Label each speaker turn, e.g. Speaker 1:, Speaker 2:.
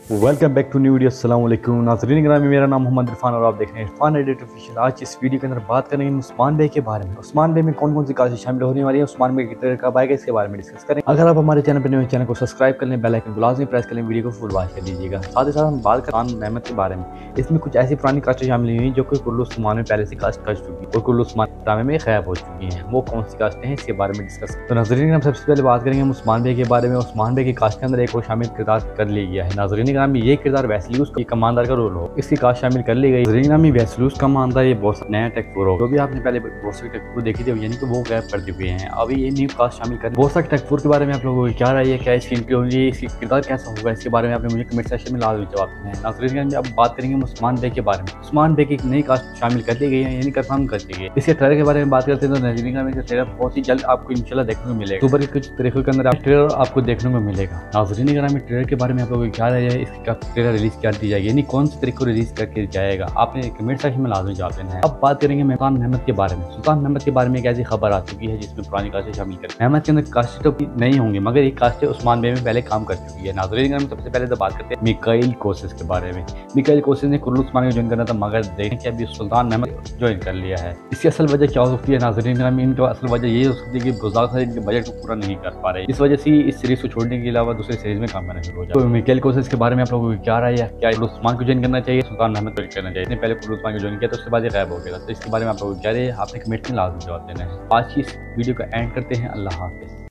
Speaker 1: Welcome back to new video. अस्सलाम वालेकुम नाज़रीन ग्रामी, मेरा नाम मोहम्मद इरफान और आप देख रहे हैं इरफान एडिट ऑफिशियल। आज इस वीडियो के अंदर बात करेंगे उस्मान बे के बारे में। उस्मान बे में कौन कौन सी काशें शामिल होने वाली है, उस्मान बे कितने कब आएगा, इसके बारे में डिस्कस करें। अगर आप हमारे चैनल पर नए चैनल को सब्सक्राइब कर लें, बेल आइकन को लाजमी प्रेस कर लें, वीडियो को फुल वॉच कर लीजिएगा। साथ ही साथ हम बात करें उस्मान मेहमद के बारे में। इसमें कुछ ऐसी पुरानी कास्टें शामिल हुई जो कि कुल्लू उस्मान में पहले से कास्ट कर चुकी है और कुल्लू उस्मान ड्रामे में गायब हो चुकी हैं। वो कौन सी कास्टें हैं, इसके बारे में डिस्कस। तो नाज़रीन हम सबसे पहले बात करेंगे उस्मान बे के बारे में। उस्मान बे की कास्ट के अंदर एक और शामिल किरदार कर लिया गया है। नाज़रीन ग्रामी, ये किरदार वैसलूस की कमांडर का रोल हो, इसकी कास्ट शामिल कर ली गई। नाज़रीन वैसलूस कमांडर ये बहुत नया टेक फोर हो, जो भी आपने पहले बहुत सारी टेक फोर देखी थी, यानी कि वो गैप कर चुके हैं। अभी ये न्यू कास्ट शामिल कर बहुत सारे टेक फोर के बारे में आप लोगों को क्या राय है, क्या इसकी एंट्री होगी, इसकी किरदार कैसा होगा, इसके बारे में आपने मुझे कमेंट सेक्शन में लाजमी जवाब देना है। नाज़रीन अब बात करेंगे उस्मान बे के बारे में। उस्मान बे की एक नई कास्ट शामिल कर दी गई है, यानी कंफर्म कर दी गई है। इसके ट्रेलर के बारे में बात करते हैं तो नाज़रीन में ट्रेलर बहुत ही जल्द आपको इंशाल्लाह देखने को मिलेगा। सुपर के कुछ तरीकों के अंदर ट्रेलर आपको देखने को मिलेगा। नाज़रीन में ट्रेलर के बारे में आप लोगों को क्या राय है, इसका ट्रेलर रिलीज कर दी जाएगी, यानी कौन से तरीके रिलीज करके जाएगा, आपने कमेंट सेक्शन में लाजमी जवाब देना है। अब बात करेंगे सुल्तान मेहमद के बारे में। सुल्तान मेहमद के बारे में एक ऐसी खबर आ चुकी है जिसमें पुरानी कास्टें शामिल कर मेहमद के अंदर कास्टें तो नहीं होंगी, मगर एक कास्टें उस्मान बे में पहले काम कर चुकी है। नाज़रीन में सबसे पहले तो बात करते हैं मिकाइल कोसिस के बारे में। मिकाइल कोसिस ने कुल्लू उस्मान को ज्वाइन करना था, मगर देखें कि अभी सुल्तान मेहमद ज्वाइन कर लिया है। इसकी असल वजह क्या हो सकती है नाज़रीन में, इनका असल वजह ये हो सकती है कि बुज़ाक इनके बजट को पूरा नहीं कर पा रहे, इस वजह से इस सीरीज को छोड़ने के अलावा दूसरी सीरीज में काम करना शुरू हो जाए। तो मिकाइल कोसिस के बारे में आप लोगों को क्या राय है, क्या उस्मान को ज्वाइन करना चाहिए, सुल्तान मेहमद को करना चाहिए? पहले कुल्लू उस्मान को ज्वाइन किया तो उसके बाद ये गायब हो गया, तो इसके बारे में आप लोग क्या रहे, आपने कमेंट में लाजमी जवाब देना है। आज की इस वीडियो का एंड करते हैं। अल्लाह हाफ़िज़।